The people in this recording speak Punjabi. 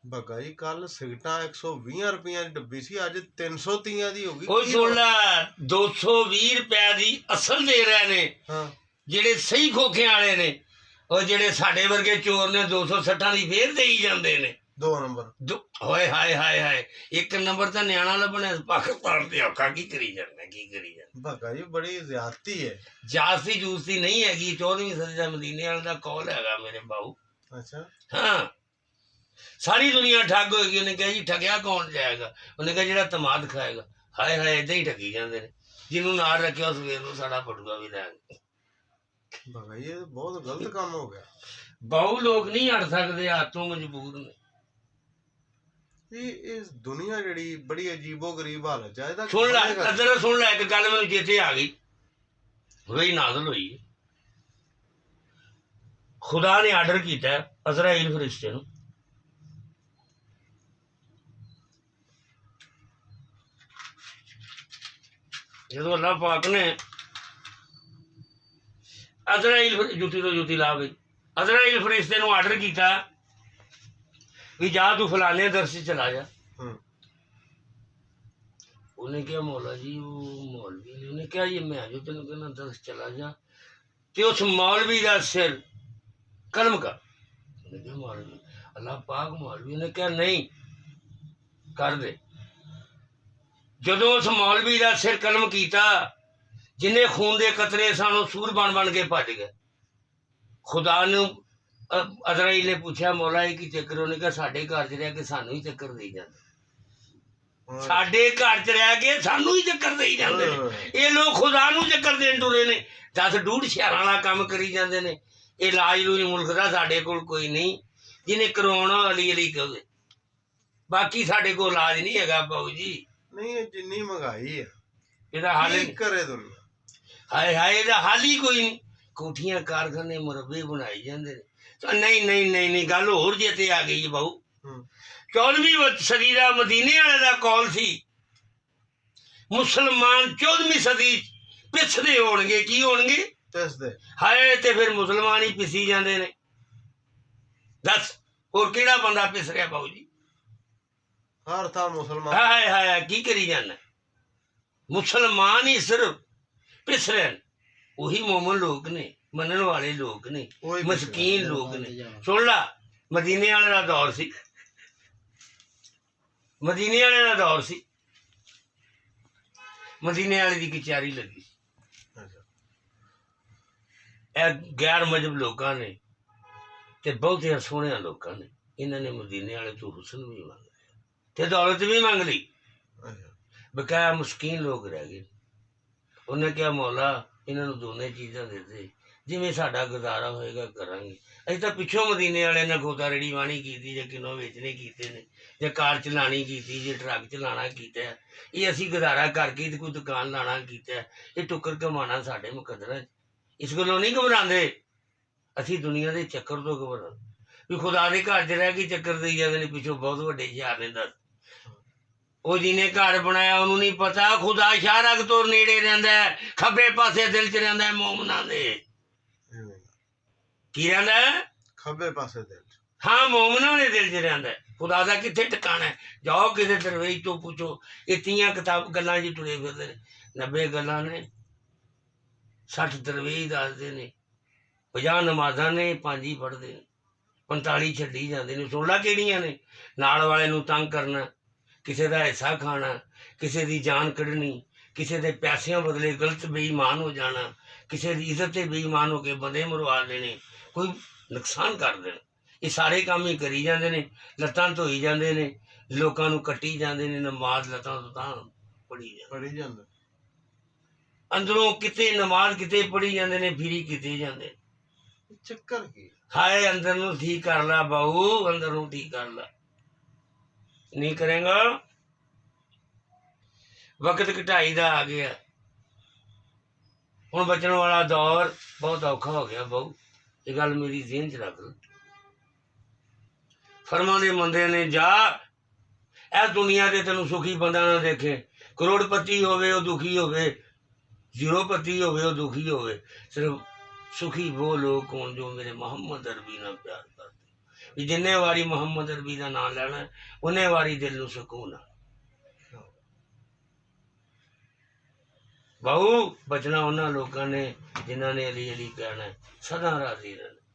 भगा जी कल सिगटा 120 रुपया की डब्बी सी अज 330 दी होगी। ਉਹ ਸੁਣ ਲੈ 220 ਰੁਪਏ ਦੀ ਅਸਲ ਦੇ ਰਹੇ ਨੇ हाँ ਜਿਹੜੇ ਸਹੀ ਖੋਖਿਆਂ ਵਾਲੇ ਨੇ ਉਹ ਜਿਹੜੇ ਸਾਡੇ ਵਰਗੇ ਚੋਰ ਨੇ 260 ਦੀ ਫੇਰ ਦੇਈ ਜਾਂਦੇ ਨੇ 2 नंबर ਹੋਏ ਹਾਏ ਹਾਏ ਹਾਏ 1 ਨੰਬਰ ਤਾਂ ਨਿਆਣਾ ਲੱਭਣਾ ਪਾਕਿਸਤਾਨ ਤੇ ਔਖਾ ਕੀ ਕਰੀ ਜਾਂਦਾ ਕੀ ਕਰੀ ਜਾਂਦਾ भगा जी बड़ी ज्यादती है। ਜਾਸਤੀ ਜੂਸਤੀ ਨਹੀਂ ਹੈਗੀ 14ਵੀਂ ਸਦੀ ਦਾ ਮਦੀਨੇ ਵਾਲੇ ਦਾ ਕੌਲ ਹੈਗਾ ਮੇਰੇ ਬਾਊ। अच्छा ਹਾਂ ਸਾਰੀ ਦੁਨੀਆ ਠੱਗ ਹੋਏਗੀ। ਉਹਨੇ ਕਿਹਾ ਜੀ ਠੱਗਿਆ ਕੌਣ ਜਾਏਗਾ? ਉਹਨੇ ਕਿਹਾ ਜਿਹੜਾ ਤਮਾਦ ਖਾਏਗਾ। ਹਾਏ ਹਾਏ ਏਦਾਂ ਹੀ ਠੱਗੀ ਜਾਂਦੇ ਨੇ। ਜਿਹਨੂੰ ਨਾਲ ਰੱਖਿਆ ਸਵੇਰ ਨੂੰ ਸਾਡਾ ਪਟੂਆ ਵੀ ਲੈ ਗਏ। भगा जी ये तो बहुत गलत काम हो गया। ਬਹੁ ਲੋਕ ਨਹੀਂ ਹਟ ਸਕਦੇ ਹੱਥੋਂ ਮਜਬੂਰ ਨੇ। ये इस दुनिया जड़ी बड़ी अजीबो गरीब हालत है ਇਹਦਾ ਸੁਣ ਲੈ ਇੱਧਰ ਸੁਣ ਲੈ ਇੱਕ ਗੱਲ ਮੈਨੂੰ ਚੇਤੇ ਆ ਗਈ ਹੋਈ ਨਾਜ਼ਲ ਹੋਈ ਖੁਦਾ ਨੇ ਆਰਡਰ ਕੀਤਾ ਅਜ਼ਰਾਈਲ ਫਰਿਸ਼ਤੇ ਨੂੰ ਜਦੋਂ ਅੱਲਾਹ ਪਾਕ ਨੇ ਅਜ਼ਰਾਈਲ ਜੁੱਤੀ ਤੋਂ ਜੁੱਤੀ ਲਾ ਗਈ ਅਜ਼ਰਾਈਲ ਫਰਿਸ਼ਤੇ ਨੂੰ ਆਰਡਰ ਕੀਤਾ ਵੀ ਜਾ ਤੂੰ ਫਲਾਣੇ ਦਰਸ ਚਲਾ ਜਾ। ਉਹਨੇ ਕਿਹਾ ਮੌਲਾ ਜੀ ਉਹ ਮੌਲਵੀ ਨੇ ਉਹਨੇ ਕਿਹਾ ਜੀ ਮੈਂ ਜੋ ਤੈਨੂੰ ਕਹਿੰਦਾ ਦਰਸ ਚਲਾ ਜਾ ਤੇ ਉਸ ਮੌਲਵੀ ਦਾ ਸਿਰ ਕਲਮ ਕਰ। ਉਹਨੇ ਕਿਹਾ ਮੌਲਵੀ ਅੱਲਾਹ ਪਾਕ ਮੌਲਵੀ ਨੇ ਕਿਹਾ ਨਹੀਂ ਕਰ ਦੇ। ਜਦੋਂ ਉਸ ਮੌਲਵੀ ਦਾ ਸਿਰ ਕਲਮ ਕੀਤਾ ਜਿੰਨੇ ਖੂਨ ਦੇ ਕਤਰੇ ਸਨ ਉਹ ਸੂਰ ਬਣ ਕੇ ਭੱਜ ਗਏ। ਖੁਦਾ ਨੂੰ ਅਜ਼ਰਾਈਲ ਨੇ ਪੁੱਛਿਆ ਮੌਲਾ ਇਹ ਕੀ ਚੱਕਰ? ਉਹਨੇ ਕਿਹਾ ਸਾਡੇ ਘਰ 'ਚ ਰਹਿ ਕੇ ਸਾਨੂੰ ਹੀ ਚੱਕਰ ਦੇਈ ਜਾਂਦੇ। ਸਾਡੇ ਘਰ 'ਚ ਰਹਿ ਕੇ ਸਾਨੂੰ ਹੀ ਚੱਕਰ ਦੇਈ ਜਾਂਦੇ ਨੇ। ਇਹ ਲੋਕ ਖੁਦਾ ਨੂੰ ਚੱਕਰ ਦੇਣ ਟੁਰੇ ਨੇ। 10 ਸ਼ਹਿਰਾਂ ਵਾਲਾ ਕੰਮ ਕਰੀ ਜਾਂਦੇ ਨੇ। ਇਹ ਇਲਾਜ ਲੂਜ ਮੁਲਕ ਦਾ ਸਾਡੇ ਕੋਲ ਕੋਈ ਨਹੀਂ ਜਿਹਨੇ ਕਰਵਾਉਣਾ ਅਲੀ ਅਲੀ ਕਹੇ। ਬਾਕੀ ਸਾਡੇ ਕੋਲ ਇਲਾਜ ਨਹੀਂ ਹੈਗਾ ਬਾਊ ਜੀ। नहीं जिन्नी महंगाई है ਇਹਦਾ ਹੱਲ करे दुनिया। ਹਾਏ ਹਾਏ ਇਹਦਾ ਹੱਲ ਹੀ ਕੋਈ ਨਹੀਂ। ਕੋਠੀਆਂ ਕਾਰਖਾਨੇ ਮੁਰੱਬੇ ਬਣਾਈ ਜਾਂਦੇ ਨੇ। ਨਹੀਂ ਨਹੀਂ ਨਹੀਂ ਨਹੀਂ ਗੱਲ ਹੋਰ ਜੇ ਤੇ ਆ ਗਈ ਬਾਊ। 14ਵੀਂ ਸਦੀ ਦਾ ਮਦੀਨੇ ਵਾਲੇ ਦਾ ਕੌਲ ਸੀ ਮੁਸਲਮਾਨ 14ਵੀਂ ਸਦੀ ਪਿੱਛਦੇ ਹੋਣਗੇ। ਕੀ ਹੋਣਗੇ? ਹਾਏ ਤੇ ਫਿਰ ਮੁਸਲਮਾਨ ਹੀ ਪਿਸੀ ਜਾਂਦੇ ਨੇ। ਦੱਸ ਹੋਰ ਕਿਹੜਾ ਬੰਦਾ ਪਿਸ ਰਿਹਾ ਬਾਊ ਜੀ? हर था मुसलमान। ਹਾਏ ਹਾਏ ਕੀ ਕਰੀ ਜਾਂਦਾ? ਮੁਸਲਮਾਨ ਹੀ ਸਿਰਫ ਪਿਸ ਰਹੇ। ਉਹੀ ਮੋਮਨ ਲੋਕ ਨੇ ਮੰਨਣ ਵਾਲੇ ਲੋਕ ਨੇ ਮਸਕੀਨ ਲੋਕ ਨੇ। ਸੁਣ ਲਾ ਮਦੀਨੇ ਵਾਲੇ ਦਾ ਦੌਰ ਸੀ। ਮਦੀਨੇ ਵਾਲੇ ਦਾ ਦੌਰ ਸੀ। ਮਦੀਨੇ ਵਾਲੇ ਦੀ ਕਚਹਿਰੀ ਲੱਗੀ। ਇਹ ਗੈਰ ਮਜਹਬ ਲੋਕਾਂ ਨੇ ਤੇ ਬਹੁਤੇ ਸੋਹਣਿਆਂ ਲੋਕਾਂ ਨੇ ਇਹਨਾਂ ਨੇ ਮਦੀਨੇ ਵਾਲੇ ਤੋਂ ਹੁਸਨ ਵੀ ਮੰਗ ਲਿਆ ਤੇ ਦੌਲਤ ਵੀ ਮੰਗ ਲਈ। ਬਕਾਇਆ ਮੁਸਕੀਨ ਲੋਕ ਰਹਿ ਗਏ। ਉਹਨੇ ਕਿਹਾ ਮੌਲਾ ਇਹਨਾਂ ਨੂੰ ਦੋਨੇ ਚੀਜ਼ਾਂ ਦੇ ਦੇ ਜਿਵੇਂ ਸਾਡਾ ਗੁਜ਼ਾਰਾ ਹੋਏਗਾ ਕਰਾਂਗੇ। ਅਸੀਂ ਤਾਂ ਪਿੱਛੋਂ ਮਦੀਨੇ ਵਾਲੇ ਨੇ ਗੋਤਾ ਰੇੜੀ ਵਾਣੀ ਕੀਤੀ ਜੇ ਕਿਨੋਂ ਵੇਚਣੇ ਕੀਤੇ ਨੇ ਜੇ ਕਾਰ ਚਲਾਣੀ ਕੀਤੀ ਜੇ ਟਰੱਕ ਚਲਾਣਾ ਕੀਤਾ। ਇਹ ਅਸੀਂ ਗੁਜ਼ਾਰਾ ਕਰਕੇ ਤੇ ਕੋਈ ਦੁਕਾਨ ਲਾਣਾ ਕੀਤਾ। ਇਹ ਟੁੱਕਰ ਕਮਾਉਣਾ ਸਾਡੇ ਮੁਕੱਦਰਾਂ 'ਚ। ਇਸ ਗੱਲੋਂ ਨਹੀਂ ਘਬਰਾਉਂਦੇ। ਅਸੀਂ ਦੁਨੀਆ ਦੇ ਚੱਕਰ ਤੋਂ ਘਬਰਾਉਂਦੇ ਵੀ ਖੁਦਾ ਦੇ ਘਰ 'ਚ ਰਹਿ ਕੇ ਚੱਕਰ ਦੇਈ ਜਾਂਦੇ ਨੇ। ਪਿੱਛੋਂ ਬਹੁਤ ਵੱਡੇ ਸ਼ਹਿਰ ਨੇ। ਦੱਸ ਉਹ ਜਿਹਨੇ ਘਰ ਬਣਾਇਆ ਉਹਨੂੰ ਨਹੀਂ ਪਤਾ ਖੁਦਾ ਸ਼ਾਹਰਗ ਤੋਂ ਨੇੜੇ ਰਹਿੰਦਾ। ਖੱਬੇ ਪਾਸੇ ਦਿਲ 'ਚ ਰਹਿੰਦਾ ਮੋਮਨਾਂ ਦੇ। ਕੀ ਰਹਿੰਦਾ? ਖੱਬੇ ਪਾਸੇ ਦਿਲ 'ਚ। ਹਾਂ ਮੋਮਨਾਂ ਦੇ ਦਿਲ 'ਚ ਰਹਿੰਦਾ। ਖੁਦਾ ਦਾ ਕਿੱਥੇ ਟਿਕਾਣਾ? ਜਾਓ ਕਿਸੇ ਦਰਵੇਸ਼ ਤੋਂ ਪੁੱਛੋ। ਇਹ 30 ਗੱਲਾਂ 'ਚ ਟੁਰੇ ਫਿਰਦੇ ਨੇ। 90 ਗੱਲਾਂ ਨੇ। 60 ਦਰਵੇਸ਼ ਦੱਸਦੇ ਨੇ। 50 ਨਮਾਜ਼ਾਂ ਨੇ 5 ਹੀ ਪੜ੍ਹਦੇ ਨੇ। 45 ਛੱਡੀ ਜਾਂਦੇ ਨੇ। 16 ਕਿਹੜੀਆਂ ਨੇ? ਨਾਲ ਵਾਲੇ ਨੂੰ ਤੰਗ ਕਰਨਾ, ਕਿਸੇ ਦਾ ਹਿੱਸਾ ਖਾਣਾ, ਕਿਸੇ ਦੀ ਜਾਨ ਕੱਢਣੀ, ਕਿਸੇ ਦੇ ਪੈਸਿਆਂ ਬਦਲੇ ਗਲਤ ਬੇਈਮਾਨ ਹੋ ਜਾਣਾ, ਕਿਸੇ ਦੀ ਇੱਜ਼ਤ 'ਤੇ ਬੇਈਮਾਨ ਹੋ ਕੇ ਬੰਦੇ ਮਰਵਾ ਦੇਣੇ, ਕੋਈ ਨੁਕਸਾਨ ਕਰ ਦੇਣਾ। ਇਹ ਸਾਰੇ ਕੰਮ ਹੀ ਕਰੀ ਜਾਂਦੇ ਨੇ। ਲੱਤਾਂ ਧੋਈ ਜਾਂਦੇ ਨੇ, ਲੋਕਾਂ ਨੂੰ ਕੱਟੀ ਜਾਂਦੇ ਨੇ। ਨਮਾਜ਼ ਲੱਤਾਂ ਤੋਂ ਤਾਂ ਪੜ੍ਹੀ ਜਾਂਦੇ ਅੰਦਰੋਂ ਕਿਤੇ ਨਮਾਜ਼ ਕਿਤੇ ਪੜ੍ਹੀ ਜਾਂਦੇ ਨੇ ਫਿਰੀ ਕਿਤੇ ਜਾਂਦੇ। ਚੱਕਰ ਕੀ? ਹਾਏ ਅੰਦਰ ਨੂੰ ਠੀਕ ਕਰ ਲਾ ਬਾਊ ਅੰਦਰ ਨੂੰ ਠੀਕ ਕਰ ਲਾ। ਨਹੀਂ ਕਰੇਗਾ ਵਕਤ ਘਟਾਈ ਦਾ ਆ ਗਿਆ। ਹੁਣ ਬਚਣ ਵਾਲਾ ਦੌਰ ਬਹੁਤ ਔਖਾ ਹੋ ਗਿਆ ਬਾਊ। ਇਹ ਗੱਲ ਮੇਰੀ ਜ਼ਿਹਨ 'ਚ ਰੱਖ ਲਓ। ਫਰਮਾਉਂਦੇ ਮੰਦੇ ਨੇ ਜਾ ਇਹ ਦੁਨੀਆ ਤੇ ਤੈਨੂੰ ਸੁਖੀ ਬੰਦਾ ਨਾ ਦੇਖੇ। ਕਰੋੜਪਤੀ ਹੋਵੇ ਉਹ ਦੁਖੀ ਹੋਵੇ, ਜ਼ੀਰੋਪਤੀ ਹੋਵੇ ਉਹ ਦੁਖੀ ਹੋਵੇ। ਸਿਰਫ सुखी वो लोग कौन जो मेरे मोहम्मद अरबी ना प्यार करते। ਵੀ ਜਿੰਨੇ ਵਾਰੀ ਮੁਹੰਮਦ ਅਰਬੀ ਦਾ ਨਾਂ ਲੈਣਾ ਉਹਨੇ ਵਾਰੀ ਦਿਲ ਨੂੰ ਸਕੂਨ ਆ। ਬਾਹੂ ਬਚਣਾ ਉਹਨਾਂ ਲੋਕਾਂ ਨੇ ਜਿਨ੍ਹਾਂ ਨੇ ਅਲੀ ਅਲੀ ਕਹਿਣਾ, ਸਦਾ ਰਾਜ਼ੀ ਰਹਿਣਾ।